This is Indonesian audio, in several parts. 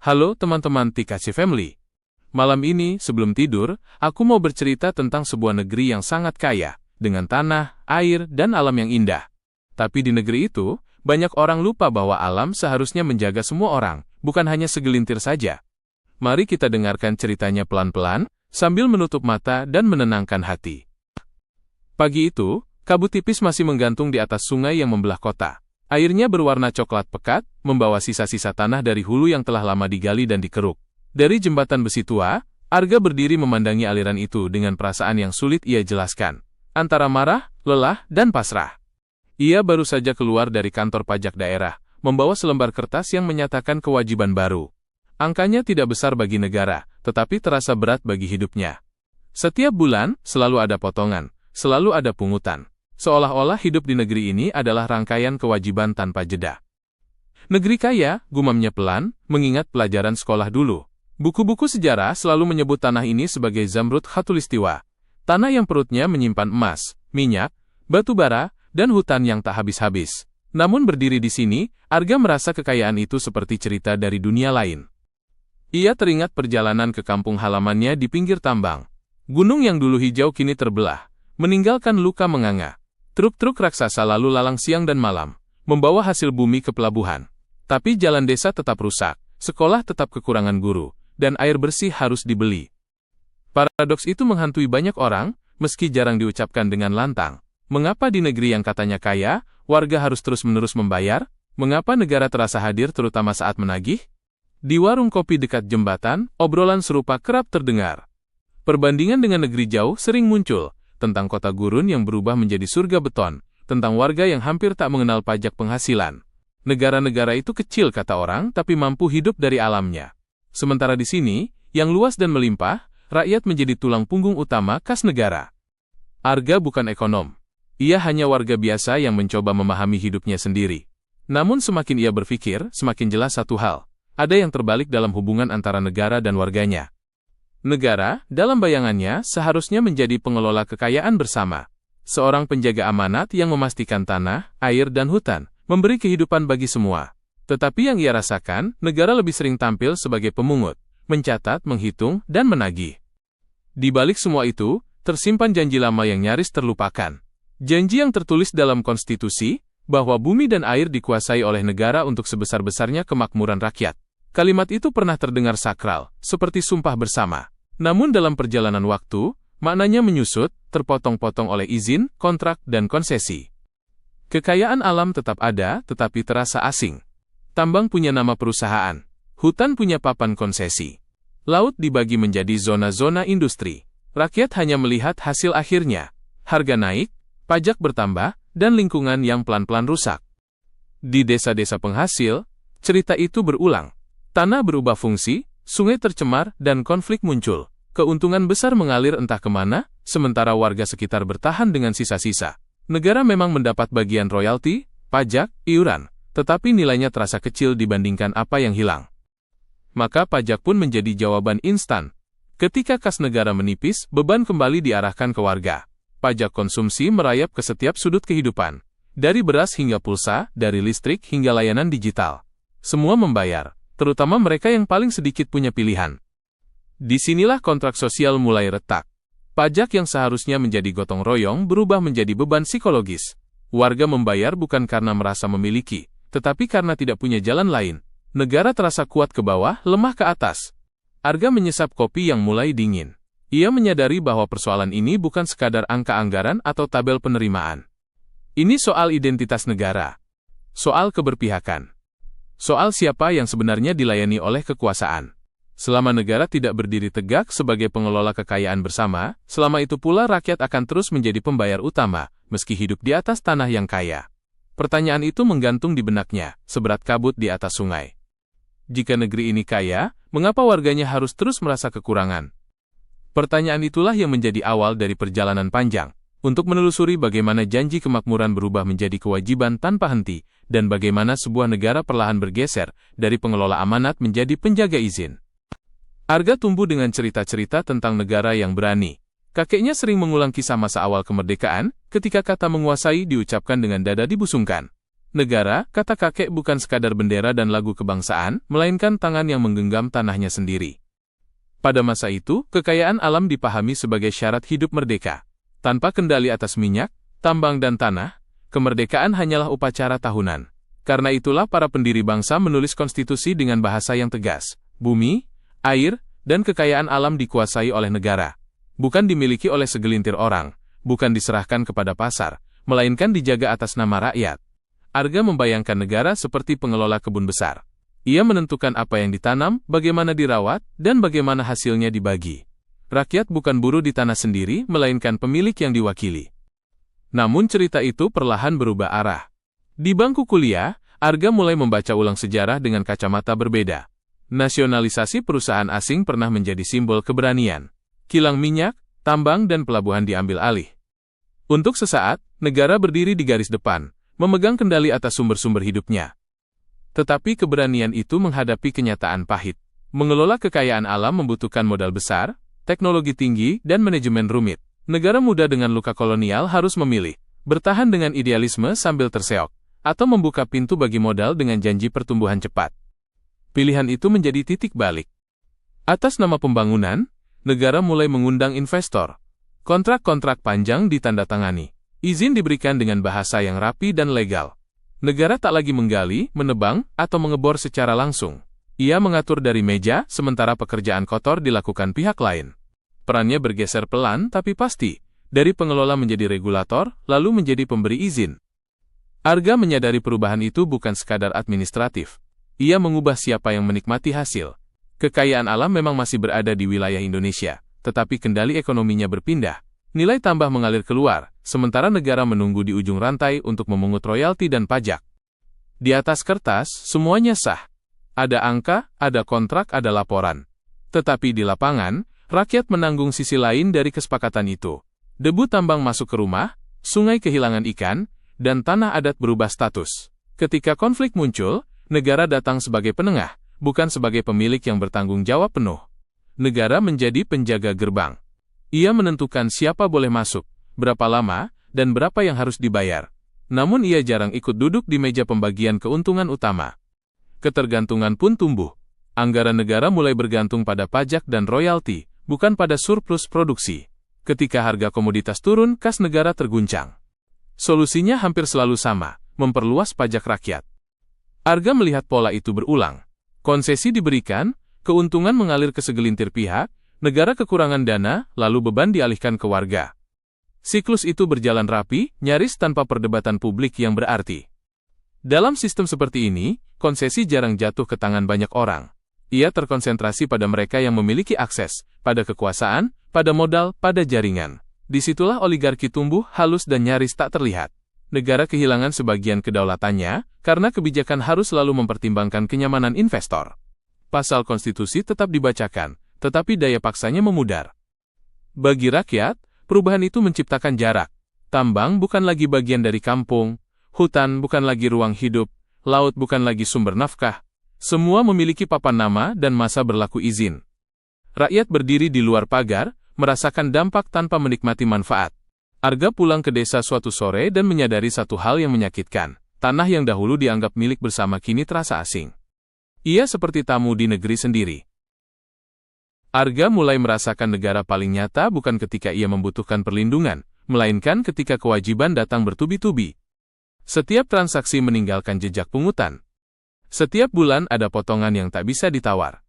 Halo teman-teman TKC Family. Malam ini, sebelum tidur, aku mau bercerita tentang sebuah negeri yang sangat kaya, dengan tanah, air, dan alam yang indah. Tapi di negeri itu, banyak orang lupa bahwa alam seharusnya menjaga semua orang, bukan hanya segelintir saja. Mari kita dengarkan ceritanya pelan-pelan, sambil menutup mata dan menenangkan hati. Pagi itu, kabut tipis masih menggantung di atas sungai yang membelah kota. Airnya berwarna coklat pekat, membawa sisa-sisa tanah dari hulu yang telah lama digali dan dikeruk. Dari jembatan besi tua, Arga berdiri memandangi aliran itu dengan perasaan yang sulit ia jelaskan. Antara marah, lelah, dan pasrah. Ia baru saja keluar dari kantor pajak daerah, membawa selembar kertas yang menyatakan kewajiban baru. Angkanya tidak besar bagi negara, tetapi terasa berat bagi hidupnya. Setiap bulan, selalu ada potongan, selalu ada pungutan. Seolah-olah hidup di negeri ini adalah rangkaian kewajiban tanpa jeda. Negeri kaya, gumamnya pelan, mengingat pelajaran sekolah dulu. Buku-buku sejarah selalu menyebut tanah ini sebagai Zamrud Khatulistiwa. Tanah yang perutnya menyimpan emas, minyak, batu bara, dan hutan yang tak habis-habis. Namun berdiri di sini, Arga merasa kekayaan itu seperti cerita dari dunia lain. Ia teringat perjalanan ke kampung halamannya di pinggir tambang. Gunung yang dulu hijau kini terbelah, meninggalkan luka menganga. Truk-truk raksasa lalu lalang siang dan malam, membawa hasil bumi ke pelabuhan. Tapi jalan desa tetap rusak, sekolah tetap kekurangan guru, dan air bersih harus dibeli. Paradoks itu menghantui banyak orang, meski jarang diucapkan dengan lantang. Mengapa di negeri yang katanya kaya, warga harus terus-menerus membayar? Mengapa negara terasa hadir terutama saat menagih? Di warung kopi dekat jembatan, obrolan serupa kerap terdengar. Perbandingan dengan negeri jauh sering muncul, tentang kota gurun yang berubah menjadi surga beton, tentang warga yang hampir tak mengenal pajak penghasilan. Negara-negara itu kecil kata orang, tapi mampu hidup dari alamnya. Sementara di sini, yang luas dan melimpah, rakyat menjadi tulang punggung utama kas negara. Arga bukan ekonom. Ia hanya warga biasa yang mencoba memahami hidupnya sendiri. Namun semakin ia berpikir, semakin jelas satu hal. Ada yang terbalik dalam hubungan antara negara dan warganya. Negara, dalam bayangannya, seharusnya menjadi pengelola kekayaan bersama. Seorang penjaga amanat yang memastikan tanah, air dan hutan, memberi kehidupan bagi semua. Tetapi yang ia rasakan, negara lebih sering tampil sebagai pemungut, mencatat, menghitung, dan menagih. Di balik semua itu, tersimpan janji lama yang nyaris terlupakan. Janji yang tertulis dalam konstitusi, bahwa bumi dan air dikuasai oleh negara untuk sebesar-besarnya kemakmuran rakyat. Kalimat itu pernah terdengar sakral, seperti sumpah bersama. Namun dalam perjalanan waktu, maknanya menyusut, terpotong-potong oleh izin, kontrak, dan konsesi. Kekayaan alam tetap ada, tetapi terasa asing. Tambang punya nama perusahaan. Hutan punya papan konsesi. Laut dibagi menjadi zona-zona industri. Rakyat hanya melihat hasil akhirnya. Harga naik, pajak bertambah, dan lingkungan yang pelan-pelan rusak. Di desa-desa penghasil, cerita itu berulang. Tanah berubah fungsi, sungai tercemar, dan konflik muncul. Keuntungan besar mengalir entah kemana, sementara warga sekitar bertahan dengan sisa-sisa. Negara memang mendapat bagian royalti, pajak, iuran, tetapi nilainya terasa kecil dibandingkan apa yang hilang. Maka pajak pun menjadi jawaban instan. Ketika kas negara menipis, beban kembali diarahkan ke warga. Pajak konsumsi merayap ke setiap sudut kehidupan. Dari beras hingga pulsa, dari listrik hingga layanan digital. Semua membayar. Terutama mereka yang paling sedikit punya pilihan. Disinilah kontrak sosial mulai retak. Pajak yang seharusnya menjadi gotong royong berubah menjadi beban psikologis. Warga membayar bukan karena merasa memiliki, tetapi karena tidak punya jalan lain. Negara terasa kuat ke bawah, lemah ke atas. Arga menyesap kopi yang mulai dingin. Ia menyadari bahwa persoalan ini bukan sekadar angka anggaran atau tabel penerimaan. Ini soal identitas negara. Soal keberpihakan. Soal siapa yang sebenarnya dilayani oleh kekuasaan. Selama negara tidak berdiri tegak sebagai pengelola kekayaan bersama, selama itu pula rakyat akan terus menjadi pembayar utama, meski hidup di atas tanah yang kaya. Pertanyaan itu menggantung di benaknya, seberat kabut di atas sungai. Jika negeri ini kaya, mengapa warganya harus terus merasa kekurangan? Pertanyaan itulah yang menjadi awal dari perjalanan panjang, untuk menelusuri bagaimana janji kemakmuran berubah menjadi kewajiban tanpa henti, dan bagaimana sebuah negara perlahan bergeser dari pengelola amanat menjadi penjaga izin. Arga tumbuh dengan cerita-cerita tentang negara yang berani. Kakeknya sering mengulang kisah masa awal kemerdekaan, ketika kata menguasai diucapkan dengan dada dibusungkan. Negara, kata kakek, bukan sekadar bendera dan lagu kebangsaan, melainkan tangan yang menggenggam tanahnya sendiri. Pada masa itu, kekayaan alam dipahami sebagai syarat hidup merdeka. Tanpa kendali atas minyak, tambang dan tanah, kemerdekaan hanyalah upacara tahunan. Karena itulah para pendiri bangsa menulis konstitusi dengan bahasa yang tegas. Bumi, air, dan kekayaan alam dikuasai oleh negara. Bukan dimiliki oleh segelintir orang, bukan diserahkan kepada pasar, melainkan dijaga atas nama rakyat. Arga membayangkan negara seperti pengelola kebun besar. Ia menentukan apa yang ditanam, bagaimana dirawat, dan bagaimana hasilnya dibagi. Rakyat bukan buruh di tanah sendiri, melainkan pemilik yang diwakili. Namun cerita itu perlahan berubah arah. Di bangku kuliah, Arga mulai membaca ulang sejarah dengan kacamata berbeda. Nasionalisasi perusahaan asing pernah menjadi simbol keberanian. Kilang minyak, tambang, dan pelabuhan diambil alih. Untuk sesaat, negara berdiri di garis depan, memegang kendali atas sumber-sumber hidupnya. Tetapi keberanian itu menghadapi kenyataan pahit. Mengelola kekayaan alam membutuhkan modal besar, teknologi tinggi, dan manajemen rumit. Negara muda dengan luka kolonial harus memilih, bertahan dengan idealisme sambil terseok, atau membuka pintu bagi modal dengan janji pertumbuhan cepat. Pilihan itu menjadi titik balik. Atas nama pembangunan, negara mulai mengundang investor. Kontrak-kontrak panjang ditandatangani. Izin diberikan dengan bahasa yang rapi dan legal. Negara tak lagi menggali, menebang, atau mengebor secara langsung. Ia mengatur dari meja, sementara pekerjaan kotor dilakukan pihak lain. Perannya bergeser pelan tapi pasti, dari pengelola menjadi regulator, lalu menjadi pemberi izin. Arga menyadari perubahan itu bukan sekadar administratif. Ia mengubah siapa yang menikmati hasil. Kekayaan alam memang masih berada di wilayah Indonesia, tetapi kendali ekonominya berpindah. Nilai tambah mengalir keluar, sementara negara menunggu di ujung rantai untuk memungut royalti dan pajak. Di atas kertas, semuanya sah. Ada angka, ada kontrak, ada laporan. Tetapi di lapangan, rakyat menanggung sisi lain dari kesepakatan itu. Debu tambang masuk ke rumah, sungai kehilangan ikan, dan tanah adat berubah status. Ketika konflik muncul, negara datang sebagai penengah, bukan sebagai pemilik yang bertanggung jawab penuh. Negara menjadi penjaga gerbang. Ia menentukan siapa boleh masuk, berapa lama, dan berapa yang harus dibayar. Namun ia jarang ikut duduk di meja pembagian keuntungan utama. Ketergantungan pun tumbuh. Anggaran negara mulai bergantung pada pajak dan royalti, bukan pada surplus produksi. Ketika harga komoditas turun, kas negara terguncang. Solusinya hampir selalu sama, memperluas pajak rakyat. Arga melihat pola itu berulang. Konsesi diberikan, keuntungan mengalir ke segelintir pihak, negara kekurangan dana, lalu beban dialihkan ke warga. Siklus itu berjalan rapi, nyaris tanpa perdebatan publik yang berarti. Dalam sistem seperti ini, konsesi jarang jatuh ke tangan banyak orang. Ia terkonsentrasi pada mereka yang memiliki akses, pada kekuasaan, pada modal, pada jaringan. Disitulah oligarki tumbuh, halus dan nyaris tak terlihat. Negara kehilangan sebagian kedaulatannya, karena kebijakan harus selalu mempertimbangkan kenyamanan investor. Pasal konstitusi tetap dibacakan, tetapi daya paksanya memudar. Bagi rakyat, perubahan itu menciptakan jarak. Tambang bukan lagi bagian dari kampung, hutan bukan lagi ruang hidup, laut bukan lagi sumber nafkah. Semua memiliki papan nama dan masa berlaku izin. Rakyat berdiri di luar pagar, merasakan dampak tanpa menikmati manfaat. Arga pulang ke desa suatu sore dan menyadari satu hal yang menyakitkan. Tanah yang dahulu dianggap milik bersama kini terasa asing. Ia seperti tamu di negeri sendiri. Arga mulai merasakan negara paling nyata bukan ketika ia membutuhkan perlindungan, melainkan ketika kewajiban datang bertubi-tubi. Setiap transaksi meninggalkan jejak pungutan. Setiap bulan ada potongan yang tak bisa ditawar.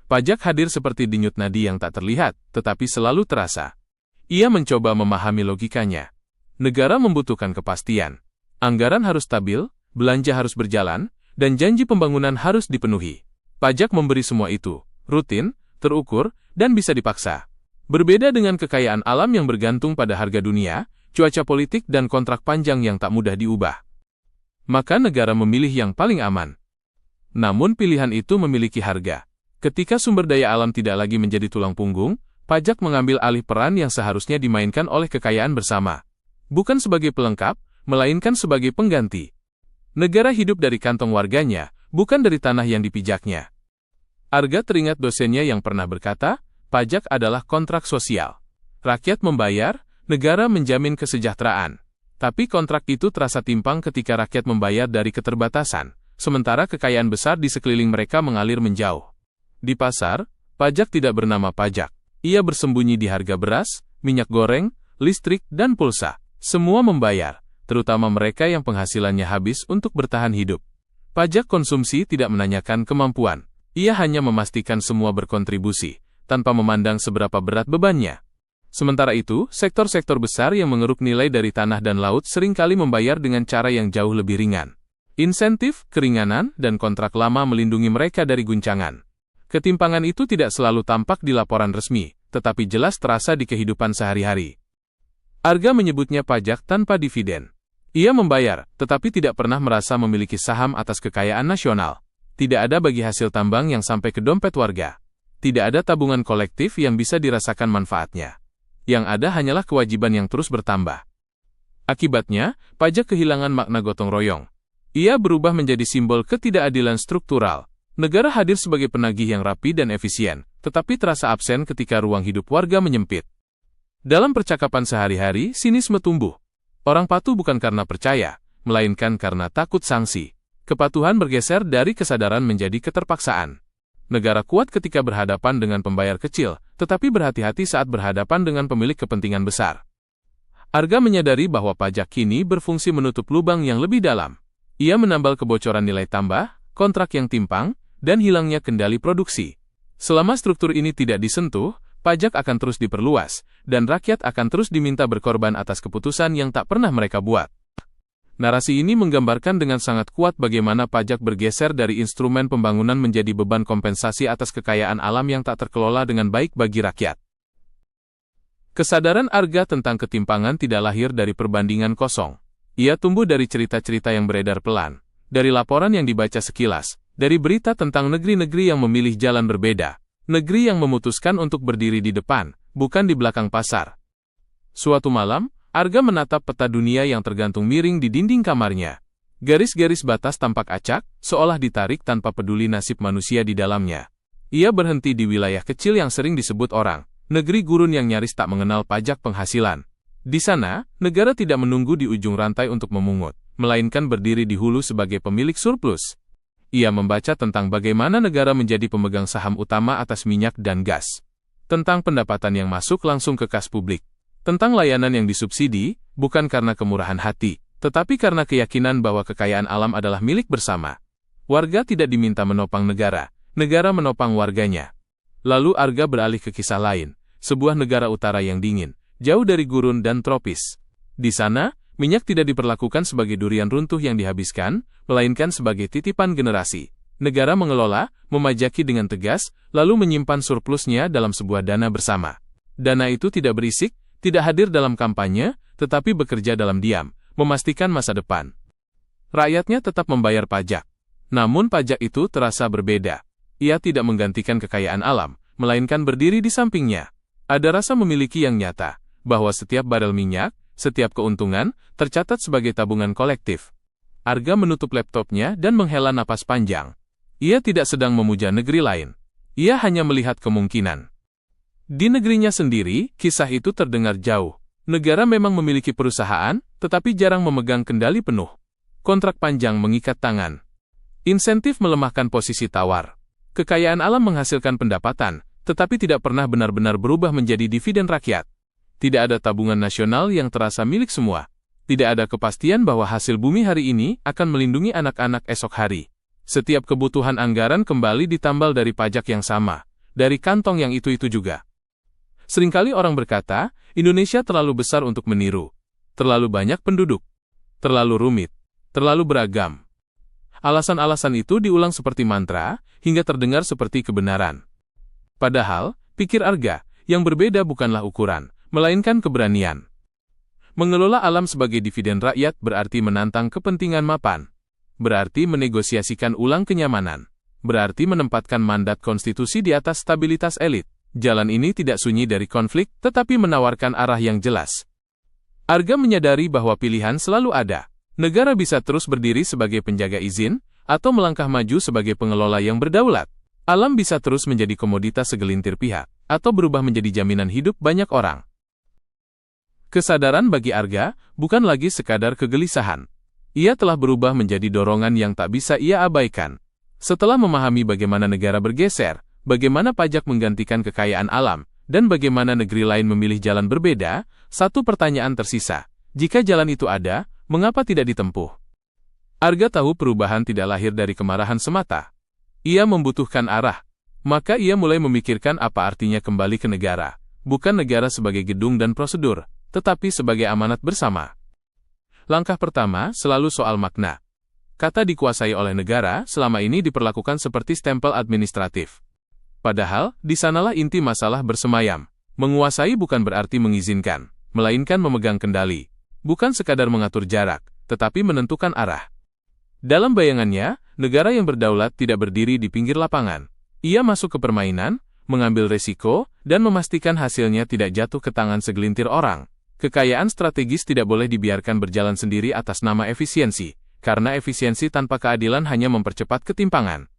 Pajak hadir seperti denyut nadi yang tak terlihat, tetapi selalu terasa. Ia mencoba memahami logikanya. Negara membutuhkan kepastian. Anggaran harus stabil, belanja harus berjalan, dan janji pembangunan harus dipenuhi. Pajak memberi semua itu, rutin, terukur, dan bisa dipaksa. Berbeda dengan kekayaan alam yang bergantung pada harga dunia, cuaca politik dan kontrak panjang yang tak mudah diubah. Maka negara memilih yang paling aman. Namun pilihan itu memiliki harga. Ketika sumber daya alam tidak lagi menjadi tulang punggung, pajak mengambil alih peran yang seharusnya dimainkan oleh kekayaan bersama. Bukan sebagai pelengkap, melainkan sebagai pengganti. Negara hidup dari kantong warganya, bukan dari tanah yang dipijaknya. Arga teringat dosennya yang pernah berkata, pajak adalah kontrak sosial. Rakyat membayar, negara menjamin kesejahteraan. Tapi kontrak itu terasa timpang ketika rakyat membayar dari keterbatasan, sementara kekayaan besar di sekeliling mereka mengalir menjauh. Di pasar, pajak tidak bernama pajak. Ia bersembunyi di harga beras, minyak goreng, listrik, dan pulsa. Semua membayar, terutama mereka yang penghasilannya habis untuk bertahan hidup. Pajak konsumsi tidak menanyakan kemampuan. Ia hanya memastikan semua berkontribusi, tanpa memandang seberapa berat bebannya. Sementara itu, sektor-sektor besar yang mengeruk nilai dari tanah dan laut seringkali membayar dengan cara yang jauh lebih ringan. Insentif, keringanan, dan kontrak lama melindungi mereka dari guncangan. Ketimpangan itu tidak selalu tampak di laporan resmi, tetapi jelas terasa di kehidupan sehari-hari. Arga menyebutnya pajak tanpa dividen. Ia membayar, tetapi tidak pernah merasa memiliki saham atas kekayaan nasional. Tidak ada bagi hasil tambang yang sampai ke dompet warga. Tidak ada tabungan kolektif yang bisa dirasakan manfaatnya. Yang ada hanyalah kewajiban yang terus bertambah. Akibatnya, pajak kehilangan makna gotong royong. Ia berubah menjadi simbol ketidakadilan struktural. Negara hadir sebagai penagih yang rapi dan efisien, tetapi terasa absen ketika ruang hidup warga menyempit. Dalam percakapan sehari-hari, sinisme tumbuh. Orang patuh bukan karena percaya, melainkan karena takut sanksi. Kepatuhan bergeser dari kesadaran menjadi keterpaksaan. Negara kuat ketika berhadapan dengan pembayar kecil, tetapi berhati-hati saat berhadapan dengan pemilik kepentingan besar. Arga menyadari bahwa pajak kini berfungsi menutup lubang yang lebih dalam. Ia menambal kebocoran nilai tambah, kontrak yang timpang, dan hilangnya kendali produksi. Selama struktur ini tidak disentuh, pajak akan terus diperluas, dan rakyat akan terus diminta berkorban atas keputusan yang tak pernah mereka buat. Narasi ini menggambarkan dengan sangat kuat bagaimana pajak bergeser dari instrumen pembangunan menjadi beban kompensasi atas kekayaan alam yang tak terkelola dengan baik bagi rakyat. Kesadaran Arga tentang ketimpangan tidak lahir dari perbandingan kosong. Ia tumbuh dari cerita-cerita yang beredar pelan, dari laporan yang dibaca sekilas, dari berita tentang negeri-negeri yang memilih jalan berbeda, negeri yang memutuskan untuk berdiri di depan, bukan di belakang pasar. Suatu malam, Arga menatap peta dunia yang tergantung miring di dinding kamarnya. Garis-garis batas tampak acak, seolah ditarik tanpa peduli nasib manusia di dalamnya. Ia berhenti di wilayah kecil yang sering disebut orang, negeri gurun yang nyaris tak mengenal pajak penghasilan. Di sana, negara tidak menunggu di ujung rantai untuk memungut, melainkan berdiri di hulu sebagai pemilik surplus. Ia membaca tentang bagaimana negara menjadi pemegang saham utama atas minyak dan gas. Tentang pendapatan yang masuk langsung ke kas publik. Tentang layanan yang disubsidi, bukan karena kemurahan hati, tetapi karena keyakinan bahwa kekayaan alam adalah milik bersama. Warga tidak diminta menopang negara, negara menopang warganya. Lalu Arga beralih ke kisah lain, sebuah negara utara yang dingin, jauh dari gurun dan tropis. Di sana, minyak tidak diperlakukan sebagai durian runtuh yang dihabiskan, melainkan sebagai titipan generasi. Negara mengelola, memajaki dengan tegas, lalu menyimpan surplusnya dalam sebuah dana bersama. Dana itu tidak berisik, tidak hadir dalam kampanye, tetapi bekerja dalam diam, memastikan masa depan. Rakyatnya tetap membayar pajak. Namun pajak itu terasa berbeda. Ia tidak menggantikan kekayaan alam, melainkan berdiri di sampingnya. Ada rasa memiliki yang nyata, bahwa setiap barel minyak, setiap keuntungan, tercatat sebagai tabungan kolektif. Arga menutup laptopnya dan menghela napas panjang. Ia tidak sedang memuja negeri lain. Ia hanya melihat kemungkinan. Di negerinya sendiri, kisah itu terdengar jauh. Negara memang memiliki perusahaan, tetapi jarang memegang kendali penuh. Kontrak panjang mengikat tangan. Insentif melemahkan posisi tawar. Kekayaan alam menghasilkan pendapatan, tetapi tidak pernah benar-benar berubah menjadi dividen rakyat. Tidak ada tabungan nasional yang terasa milik semua. Tidak ada kepastian bahwa hasil bumi hari ini akan melindungi anak-anak esok hari. Setiap kebutuhan anggaran kembali ditambal dari pajak yang sama, dari kantong yang itu-itu juga. Seringkali orang berkata, Indonesia terlalu besar untuk meniru. Terlalu banyak penduduk. Terlalu rumit. Terlalu beragam. Alasan-alasan itu diulang seperti mantra, hingga terdengar seperti kebenaran. Padahal, pikir Arga, yang berbeda bukanlah ukuran, melainkan keberanian. Mengelola alam sebagai dividen rakyat berarti menantang kepentingan mapan. Berarti menegosiasikan ulang kenyamanan. Berarti menempatkan mandat konstitusi di atas stabilitas elit. Jalan ini tidak sunyi dari konflik, tetapi menawarkan arah yang jelas. Arga menyadari bahwa pilihan selalu ada. Negara bisa terus berdiri sebagai penjaga izin, atau melangkah maju sebagai pengelola yang berdaulat. Alam bisa terus menjadi komoditas segelintir pihak, atau berubah menjadi jaminan hidup banyak orang. Kesadaran bagi Arga bukan lagi sekadar kegelisahan. Ia telah berubah menjadi dorongan yang tak bisa ia abaikan. Setelah memahami bagaimana negara bergeser, bagaimana pajak menggantikan kekayaan alam, dan bagaimana negeri lain memilih jalan berbeda, satu pertanyaan tersisa. Jika jalan itu ada, mengapa tidak ditempuh? Arga tahu perubahan tidak lahir dari kemarahan semata. Ia membutuhkan arah. Maka ia mulai memikirkan apa artinya kembali ke negara. Bukan negara sebagai gedung dan prosedur, tetapi sebagai amanat bersama. Langkah pertama selalu soal makna. Kata dikuasai oleh negara selama ini diperlakukan seperti stempel administratif. Padahal, di sanalah inti masalah bersemayam. Menguasai bukan berarti mengizinkan, melainkan memegang kendali. Bukan sekadar mengatur jarak, tetapi menentukan arah. Dalam bayangannya, negara yang berdaulat tidak berdiri di pinggir lapangan. Ia masuk ke permainan, mengambil resiko, dan memastikan hasilnya tidak jatuh ke tangan segelintir orang. Kekayaan strategis tidak boleh dibiarkan berjalan sendiri atas nama efisiensi, karena efisiensi tanpa keadilan hanya mempercepat ketimpangan.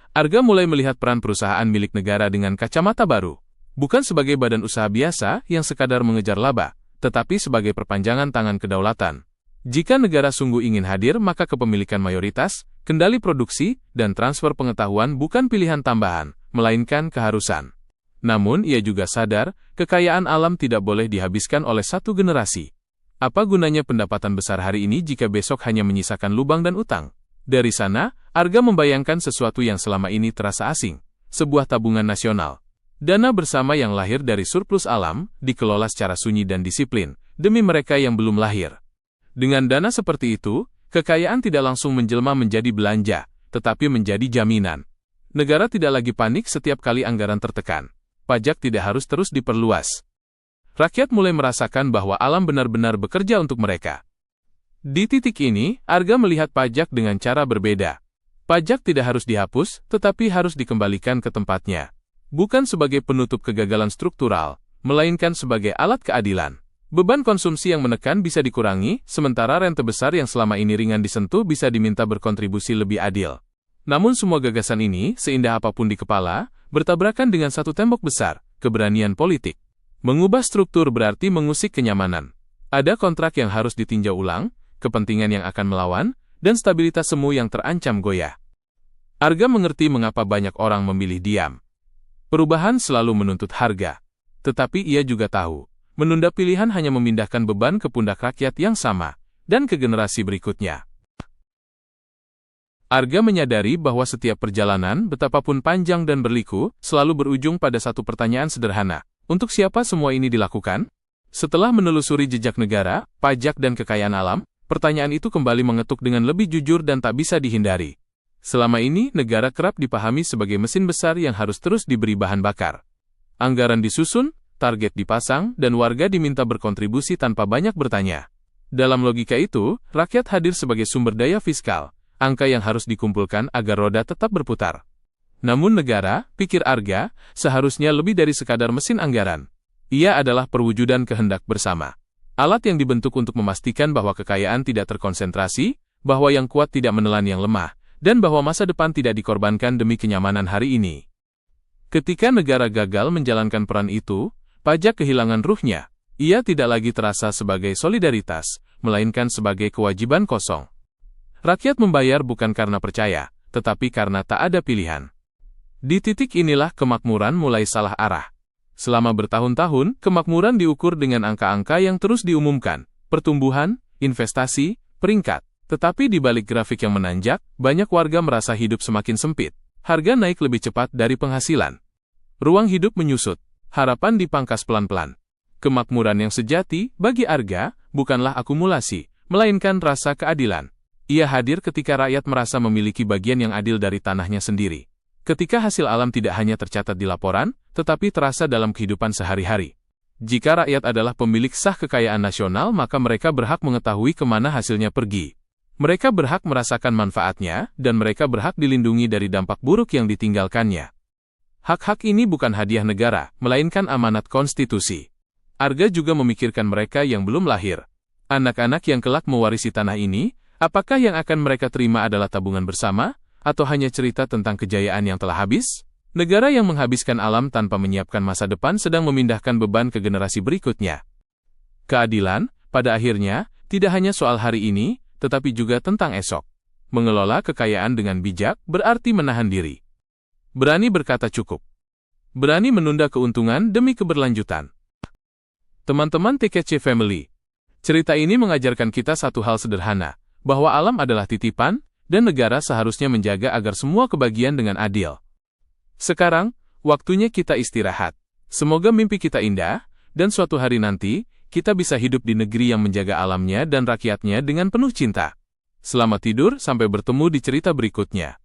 Arga mulai melihat peran perusahaan milik negara dengan kacamata baru. Bukan sebagai badan usaha biasa yang sekadar mengejar laba, tetapi sebagai perpanjangan tangan kedaulatan. Jika negara sungguh ingin hadir, maka kepemilikan mayoritas, kendali produksi, dan transfer pengetahuan bukan pilihan tambahan, melainkan keharusan. Namun, ia juga sadar, kekayaan alam tidak boleh dihabiskan oleh satu generasi. Apa gunanya pendapatan besar hari ini jika besok hanya menyisakan lubang dan utang? Dari sana, Arga membayangkan sesuatu yang selama ini terasa asing, sebuah tabungan nasional. Dana bersama yang lahir dari surplus alam, dikelola secara sunyi dan disiplin, demi mereka yang belum lahir. Dengan dana seperti itu, kekayaan tidak langsung menjelma menjadi belanja, tetapi menjadi jaminan. Negara tidak lagi panik setiap kali anggaran tertekan. Pajak tidak harus terus diperluas. Rakyat mulai merasakan bahwa alam benar-benar bekerja untuk mereka. Di titik ini, Arga melihat pajak dengan cara berbeda. Pajak tidak harus dihapus, tetapi harus dikembalikan ke tempatnya. Bukan sebagai penutup kegagalan struktural, melainkan sebagai alat keadilan. Beban konsumsi yang menekan bisa dikurangi, sementara rente besar yang selama ini ringan disentuh bisa diminta berkontribusi lebih adil. Namun semua gagasan ini, seindah apapun di kepala, bertabrakan dengan satu tembok besar, keberanian politik. Mengubah struktur berarti mengusik kenyamanan. Ada kontrak yang harus ditinjau ulang, kepentingan yang akan melawan, dan stabilitas semu yang terancam goyah. Arga mengerti mengapa banyak orang memilih diam. Perubahan selalu menuntut harga. Tetapi ia juga tahu, menunda pilihan hanya memindahkan beban ke pundak rakyat yang sama, dan ke generasi berikutnya. Arga menyadari bahwa setiap perjalanan, betapapun panjang dan berliku, selalu berujung pada satu pertanyaan sederhana. Untuk siapa semua ini dilakukan? Setelah menelusuri jejak negara, pajak dan kekayaan alam, pertanyaan itu kembali mengetuk dengan lebih jujur dan tak bisa dihindari. Selama ini, negara kerap dipahami sebagai mesin besar yang harus terus diberi bahan bakar. Anggaran disusun, target dipasang, dan warga diminta berkontribusi tanpa banyak bertanya. Dalam logika itu, rakyat hadir sebagai sumber daya fiskal, angka yang harus dikumpulkan agar roda tetap berputar. Namun negara, pikir Arga, seharusnya lebih dari sekadar mesin anggaran. Ia adalah perwujudan kehendak bersama. Alat yang dibentuk untuk memastikan bahwa kekayaan tidak terkonsentrasi, bahwa yang kuat tidak menelan yang lemah, dan bahwa masa depan tidak dikorbankan demi kenyamanan hari ini. Ketika negara gagal menjalankan peran itu, pajak kehilangan ruhnya. Ia tidak lagi terasa sebagai solidaritas, melainkan sebagai kewajiban kosong. Rakyat membayar bukan karena percaya, tetapi karena tak ada pilihan. Di titik inilah kemakmuran mulai salah arah. Selama bertahun-tahun, kemakmuran diukur dengan angka-angka yang terus diumumkan, pertumbuhan, investasi, peringkat. Tetapi di balik grafik yang menanjak, banyak warga merasa hidup semakin sempit. Harga naik lebih cepat dari penghasilan. Ruang hidup menyusut. Harapan dipangkas pelan-pelan. Kemakmuran yang sejati, bagi Arga, bukanlah akumulasi, melainkan rasa keadilan. Ia hadir ketika rakyat merasa memiliki bagian yang adil dari tanahnya sendiri. Ketika hasil alam tidak hanya tercatat di laporan, tetapi terasa dalam kehidupan sehari-hari. Jika rakyat adalah pemilik sah kekayaan nasional, maka mereka berhak mengetahui kemana hasilnya pergi. Mereka berhak merasakan manfaatnya, dan mereka berhak dilindungi dari dampak buruk yang ditinggalkannya. Hak-hak ini bukan hadiah negara, melainkan amanat konstitusi. Arga juga memikirkan mereka yang belum lahir. Anak-anak yang kelak mewarisi tanah ini, apakah yang akan mereka terima adalah tabungan bersama, atau hanya cerita tentang kejayaan yang telah habis? Negara yang menghabiskan alam tanpa menyiapkan masa depan sedang memindahkan beban ke generasi berikutnya. Keadilan, pada akhirnya, tidak hanya soal hari ini, tetapi juga tentang esok. Mengelola kekayaan dengan bijak berarti menahan diri. Berani berkata cukup. Berani menunda keuntungan demi keberlanjutan. Teman-teman TKC Family, cerita ini mengajarkan kita satu hal sederhana, bahwa alam adalah titipan, dan negara seharusnya menjaga agar semua kebagian dengan adil. Sekarang, waktunya kita istirahat. Semoga mimpi kita indah, dan suatu hari nanti, kita bisa hidup di negeri yang menjaga alamnya dan rakyatnya dengan penuh cinta. Selamat tidur, sampai bertemu di cerita berikutnya.